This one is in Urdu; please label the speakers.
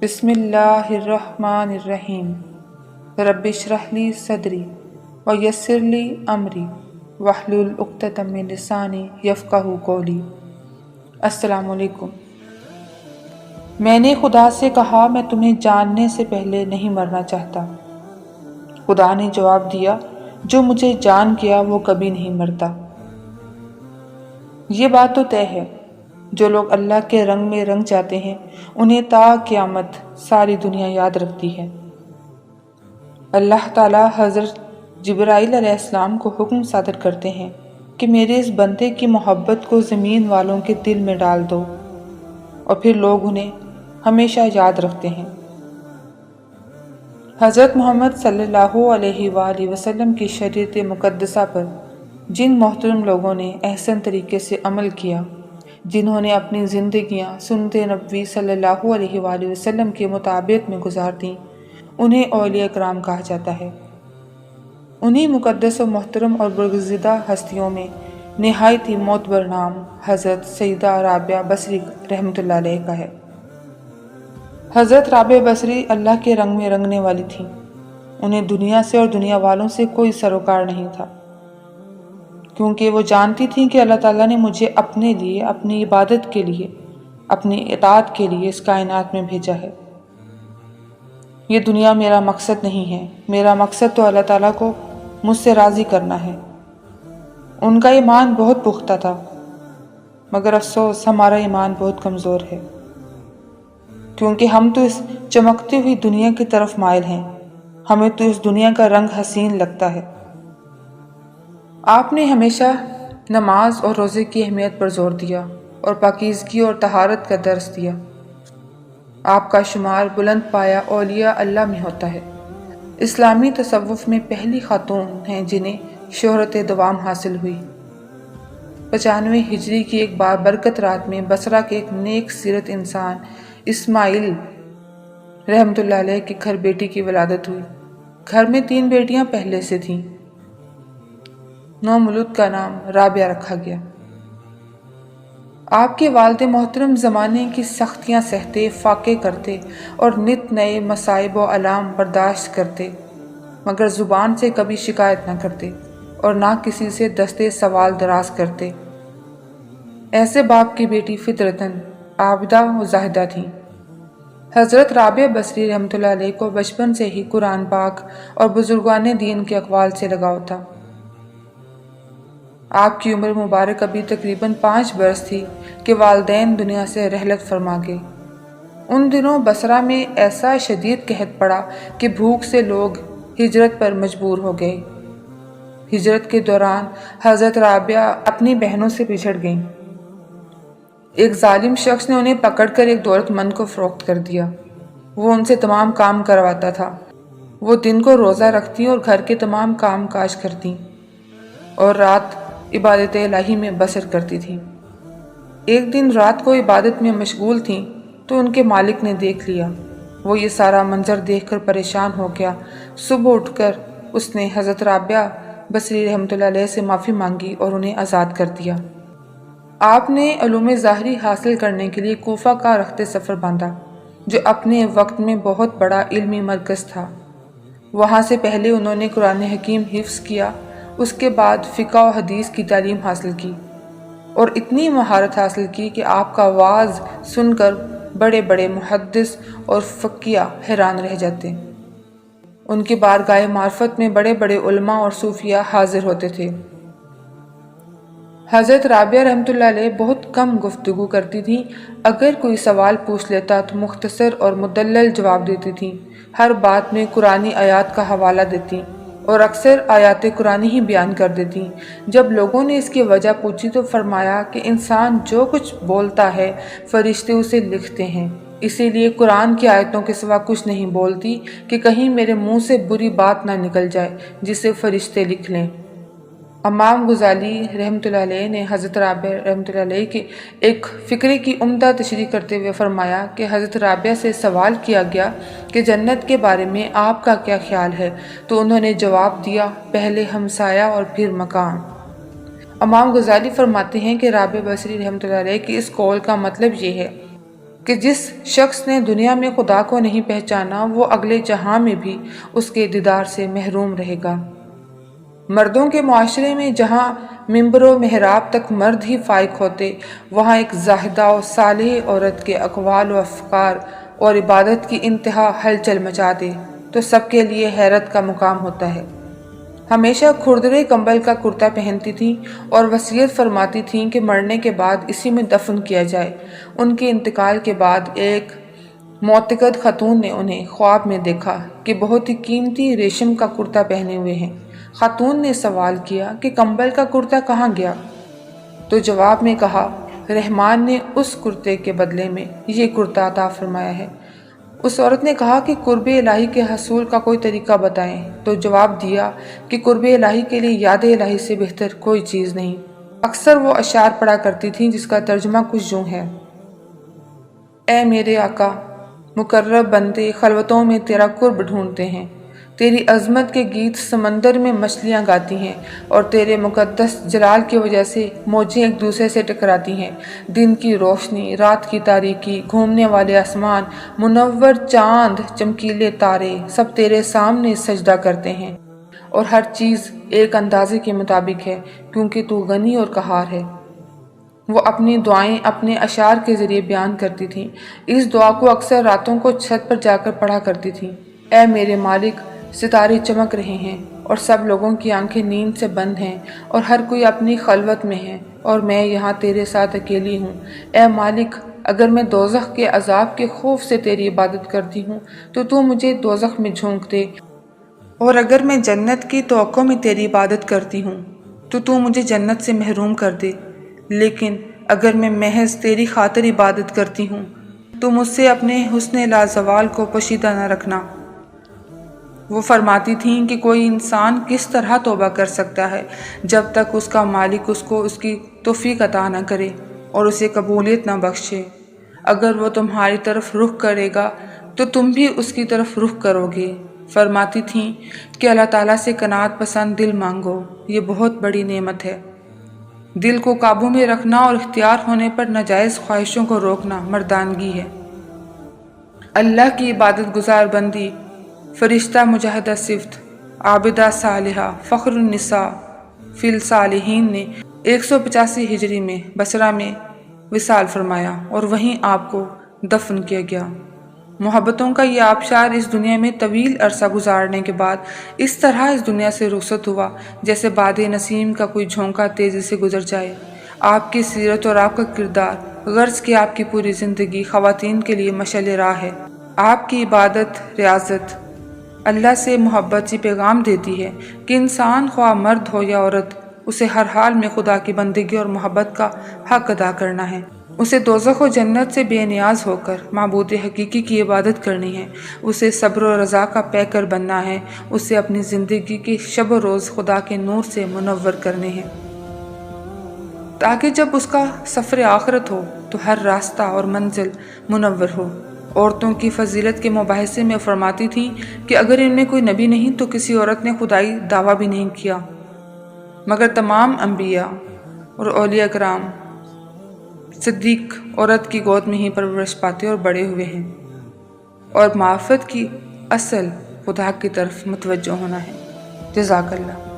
Speaker 1: بسم اللہ الرحمن الرحیم رب اشرح لی صدری ویسر لی امری واحلل عقدۃ من لسانی یفقہوا قولی۔ السلام علیکم۔ میں نے خدا سے کہا میں تمہیں جاننے سے پہلے نہیں مرنا چاہتا۔ خدا نے جواب دیا جو مجھے جان گیا وہ کبھی نہیں مرتا۔ یہ بات تو طے ہے جو لوگ اللہ کے رنگ میں رنگ جاتے ہیں انہیں تا قیامت ساری دنیا یاد رکھتی ہے۔ اللہ تعالیٰ حضرت جبرائیل علیہ السلام کو حکم صادر کرتے ہیں کہ میرے اس بندے کی محبت کو زمین والوں کے دل میں ڈال دو، اور پھر لوگ انہیں ہمیشہ یاد رکھتے ہیں۔ حضرت محمد صلی اللہ علیہ وآلہ وسلم کی شریعت مقدسہ پر جن محترم لوگوں نے احسن طریقے سے عمل کیا، جنہوں نے اپنی زندگیاں سنت نبوی صلی اللہ علیہ وآلہ وسلم کے مطابق میں گزار دیں، انہیں اولیاء کرام کہا جاتا ہے۔ انہی مقدس و محترم اور برگزیدہ ہستیوں میں نہایت ہی معتبر نام حضرت سیدہ رابعہ بصری رحمۃ اللہ علیہ کا ہے۔ حضرت رابعہ بصری اللہ کے رنگ میں رنگنے والی تھیں۔ انہیں دنیا سے اور دنیا والوں سے کوئی سروکار نہیں تھا، کیونکہ وہ جانتی تھیں کہ اللہ تعالیٰ نے مجھے اپنے لیے، اپنی عبادت کے لیے، اپنی اطاعت کے لیے اس کائنات میں بھیجا ہے۔ یہ دنیا میرا مقصد نہیں ہے، میرا مقصد تو اللہ تعالیٰ کو مجھ سے راضی کرنا ہے۔ ان کا ایمان بہت پختہ تھا، مگر افسوس ہمارا ایمان بہت کمزور ہے، کیونکہ ہم تو اس چمکتی ہوئی دنیا کی طرف مائل ہیں، ہمیں تو اس دنیا کا رنگ حسین لگتا ہے۔ آپ نے ہمیشہ نماز اور روزے کی اہمیت پر زور دیا اور پاکیزگی اور طہارت کا درس دیا۔ آپ کا شمار بلند پایا اولیاء اللہ میں ہوتا ہے۔ اسلامی تصوف میں پہلی خاتون ہیں جنہیں شہرت دوام حاصل ہوئی۔ 95 ہجری کی ایک بابرکت رات میں بصرہ کے ایک نیک سیرت انسان اسماعیل رحمۃ اللہ علیہ کے گھر بیٹی کی ولادت ہوئی۔ گھر میں 3 بیٹیاں پہلے سے تھیں۔ نومولود کا نام رابعہ رکھا گیا۔ آپ کے والد محترم زمانے کی سختیاں سہتے، فاقے کرتے اور نت نئے مصائب و آلام برداشت کرتے، مگر زبان سے کبھی شکایت نہ کرتے اور نہ کسی سے دستے سوال دراز کرتے۔ ایسے باپ کی بیٹی فطرتاً عابدہ و زاہدہ تھیں۔ حضرت رابعہ بصری رحمۃ اللہ علیہ کو بچپن سے ہی قرآن پاک اور بزرگان دین کے اقوال سے لگاؤ تھا۔ آپ کی عمر مبارک ابھی تقریباً 5 برس تھی کہ والدین دنیا سے رحلت فرما گئے۔ ان دنوں بصرہ میں ایسا شدید قحط پڑا کہ بھوک سے لوگ ہجرت پر مجبور ہو گئے۔ ہجرت کے دوران حضرت رابعہ اپنی بہنوں سے بچھڑ گئیں۔ ایک ظالم شخص نے انہیں پکڑ کر ایک دولت مند کو فروخت کر دیا۔ وہ ان سے تمام کام کرواتا تھا۔ وہ دن کو روزہ رکھتی اور گھر کے تمام کام کاج کرتی اور رات عبادت الہی میں بسر کرتی تھیں۔ ایک دن رات کو عبادت میں مشغول تھیں تو ان کے مالک نے دیکھ لیا۔ وہ یہ سارا منظر دیکھ کر پریشان ہو گیا۔ صبح اٹھ کر اس نے حضرت رابعہ بصری رحمۃ اللہ علیہ سے معافی مانگی اور انہیں آزاد کر دیا۔ آپ نے علوم ظاہری حاصل کرنے کے لیے کوفہ کا رخت سفر باندھا، جو اپنے وقت میں بہت بڑا علمی مرکز تھا۔ وہاں سے پہلے انہوں نے قرآن حکیم حفظ کیا، اس کے بعد فقہ و حدیث کی تعلیم حاصل کی اور اتنی مہارت حاصل کی کہ آپ کا وعظ سن کر بڑے بڑے محدث اور فقیہ حیران رہ جاتے۔ ان کی بارگاہ معرفت میں بڑے بڑے علماء اور صوفیاء حاضر ہوتے تھے۔ حضرت رابعہ رحمۃ اللہ علیہ بہت کم گفتگو کرتی تھیں۔ اگر کوئی سوال پوچھ لیتا تو مختصر اور مدلل جواب دیتی تھیں۔ ہر بات میں قرآنی آیات کا حوالہ دیتی اور اکثر آیات قرآنی ہی بیان کر دیتی۔ جب لوگوں نے اس کی وجہ پوچھی تو فرمایا کہ انسان جو کچھ بولتا ہے فرشتے اسے لکھتے ہیں، اسی لیے قرآن کی آیتوں کے سوا کچھ نہیں بولتی کہ کہیں میرے منہ سے بری بات نہ نکل جائے جسے فرشتے لکھ لیں۔ امام غزالی رحمۃ اللہ علیہ نے حضرت رابعہ رحمۃ اللہ علیہ کے ایک فقرے کی عمدہ تشریح کرتے ہوئے فرمایا کہ حضرت رابعہ سے سوال کیا گیا کہ جنت کے بارے میں آپ کا کیا خیال ہے، تو انہوں نے جواب دیا، پہلے ہمسایہ اور پھر مکان۔ امام غزالی فرماتے ہیں کہ رابعہ بصری رحمۃ اللہ علیہ کی اس قول کا مطلب یہ ہے کہ جس شخص نے دنیا میں خدا کو نہیں پہچانا وہ اگلے جہاں میں بھی اس کے دیدار سے محروم رہے گا۔ مردوں کے معاشرے میں جہاں ممبر و محراب تک مرد ہی فائق ہوتے، وہاں ایک زاہدہ و صالح عورت کے اقوال و افکار اور عبادت کی انتہا ہلچل مچا دے تو سب کے لیے حیرت کا مقام ہوتا ہے۔ ہمیشہ کھردرے کمبل کا کرتا پہنتی تھیں اور وصیت فرماتی تھیں کہ مرنے کے بعد اسی میں دفن کیا جائے۔ ان کے انتقال کے بعد ایک معتقد خاتون نے انہیں خواب میں دیکھا کہ بہت ہی قیمتی ریشم کا کرتا پہنے ہوئے ہیں۔ خاتون نے سوال کیا کہ کمبل کا کرتا کہاں گیا؟ تو جواب میں کہا، رحمان نے اس کرتے کے بدلے میں یہ کرتا عطا فرمایا ہے۔ اس عورت نے کہا کہ قرب الہی کے حصول کا کوئی طریقہ بتائیں، تو جواب دیا کہ قرب الہی کے لیے یاد الہی سے بہتر کوئی چیز نہیں۔ اکثر وہ اشعار پڑھا کرتی تھیں جس کا ترجمہ کچھ یوں ہے: اے میرے آقا، مقرب بندے خلوتوں میں تیرا قرب ڈھونڈتے ہیں، تیری عظمت کے گیت سمندر میں مچھلیاں گاتی ہیں اور تیرے مقدس جلال کی وجہ سے موجیں ایک دوسرے سے ٹکراتی ہیں۔ دن کی روشنی، رات کی تاریکی، گھومنے والے آسمان، منور چاند، چمکیلے تارے سب تیرے سامنے سجدہ کرتے ہیں، اور ہر چیز ایک اندازے کے مطابق ہے کیونکہ تو غنی اور قہار ہے۔ وہ اپنی دعائیں اپنے اشعار کے ذریعے بیان کرتی تھیں۔ اس دعا کو اکثر راتوں کو چھت پر جا کر پڑھا کرتی تھیں: اے میرے مالک، ستارے چمک رہے ہیں اور سب لوگوں کی آنکھیں نیند سے بند ہیں اور ہر کوئی اپنی خلوت میں ہے اور میں یہاں تیرے ساتھ اکیلی ہوں۔ اے مالک، اگر میں دوزخ کے عذاب کے خوف سے تیری عبادت کرتی ہوں تو مجھے دوزخ میں جھونک دے، اور اگر میں جنت کی توقع میں تیری عبادت کرتی ہوں تو مجھے جنت سے محروم کر دے، لیکن اگر میں محض تیری خاطر عبادت کرتی ہوں تو مجھ سے اپنے حسن لازوال کو پوشیدہ نہ رکھنا۔ وہ فرماتی تھیں کہ کوئی انسان کس طرح توبہ کر سکتا ہے جب تک اس کا مالک اس کو اس کی توفیق عطا نہ کرے اور اسے قبولیت نہ بخشے۔ اگر وہ تمہاری طرف رخ کرے گا تو تم بھی اس کی طرف رخ کرو گے۔ فرماتی تھیں کہ اللہ تعالیٰ سے قناعت پسند دل مانگو، یہ بہت بڑی نعمت ہے۔ دل کو قابو میں رکھنا اور اختیار ہونے پر ناجائز خواہشوں کو روکنا مردانگی ہے۔ اللہ کی عبادت گزار بندی، فرشتہ مجاہدہ صفت، عابدہ صالحہ، فخر النساء فی الصالحین نے 185 ہجری میں بصرہ میں وصال فرمایا اور وہیں آپ کو دفن کیا گیا۔ محبتوں کا یہ آبشار اس دنیا میں طویل عرصہ گزارنے کے بعد اس طرح اس دنیا سے رخصت ہوا جیسے باد نسیم کا کوئی جھونکا تیزی سے گزر جائے۔ آپ کی سیرت اور آپ کا کردار، غرض کہ آپ کی پوری زندگی خواتین کے لیے مشعل راہ ہے۔ آپ کی عبادت، ریاضت اللہ سے محبت سے پیغام دیتی ہے کہ انسان خواہ مرد ہو یا عورت، اسے ہر حال میں خدا کی بندگی اور محبت کا حق ادا کرنا ہے۔ اسے دوزخ و جنت سے بے نیاز ہو کر معبود حقیقی کی عبادت کرنی ہے۔ اسے صبر و رضا کا پیکر بننا ہے۔ اسے اپنی زندگی کے شب و روز خدا کے نور سے منور کرنے ہیں، تاکہ جب اس کا سفر آخرت ہو تو ہر راستہ اور منزل منور ہو۔ عورتوں کی فضیلت کے مباحثے میں فرماتی تھیں کہ اگر ان میں کوئی نبی نہیں تو کسی عورت نے خدائی دعویٰ بھی نہیں کیا، مگر تمام انبیاء اور اولیاء کرام صدیق عورت کی گود میں ہی پرورش پاتے اور بڑے ہوئے ہیں، اور معرفت کی اصل خدا کی طرف متوجہ ہونا ہے۔ جزاک اللہ۔